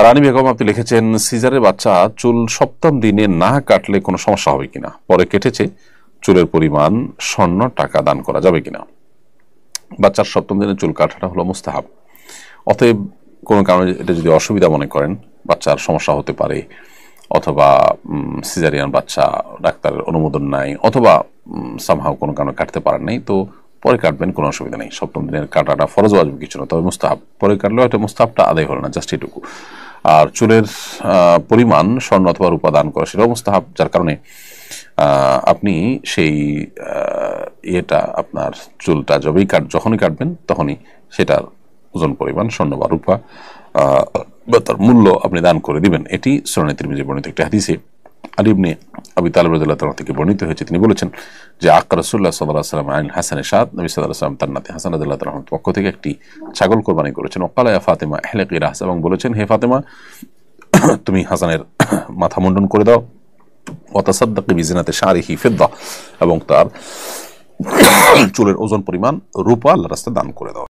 রানী বেগম আপনি লিখেছেন, সিজারের বাচ্চা চুল সপ্তম দিনে না কাটলে কোনো সমস্যা হবে কিনা, পরে কেটেছে, চুলের পরিমাণ স্বর্ণ টাকা দান করা যাবে কিনা। বাচ্চার সপ্তম দিনে চুল কাটাটা হলো মুস্তাহাব, অতএব কোনো কারণে এটা যদি অসুবিধা মনে করেন, বাচ্চার সমস্যা হতে পারে, অথবা সিজারিয়ান বাচ্চা, ডাক্তারের অনুমোদন নাই, অথবা সামহাও কোনো কারণে কাটতে পারেন নাই, তো পরে কাটবেন, কোনো অসুবিধা নেই। সপ্তম দিনের কাটাটা ফরজ ওয়াজিব কিছু না, তবে মুস্তাহাব, পরে কাটলেও হয়তো মুস্তাহাবটা আদায় হলো না, জাস্ট এটুকু। আর চুলের পরিমাণ স্বর্ণ অথবা রূপা দান করা সেটাও মুস্তাহাব, যার কারণে আপনি সেই ইয়েটা, আপনার চুলটা যখনই কাটবেন তখনই সেটার ওজন পরিমাণ স্বর্ণ বা রূপা বা তার মূল্য আপনি দান করে দিবেন। এটি সুনানে তিরমিজির বর্ণিত একটি হাদিসে আলী ইবনে আবি তালিব রাদিয়াল্লাহু তাআলা থেকে বর্ণিত হয়েছে। তিনি বলেছেন যে আক্কা রাসূলুল্লাহ সাল্লাল্লাহু আলাইহি ওয়াসাল্লাম আন হাসানে শাত, নবী সাল্লাল্লাহু আলাইহি ওয়াসাল্লাম তার নাতি হাসান রাদিয়াল্লাহু তাআলার পক্ষ থেকে একটি ছাগল কোরবানি করেছেন। ওয়াকালা ইয়া ফাতিমা ইহলিকি রাস, এবং বলেছেন, হে ফাতেমা, তুমি হাসানের মাথা মুন্ডন করে দাও। ওয়া তাসাদ্দাকি বিজিনাতি শারিহি ফিদ্দা, এবং তার চুলের ওজন পরিমাণ রূপা আল্লাহর রাস্তায় দান করে দাও।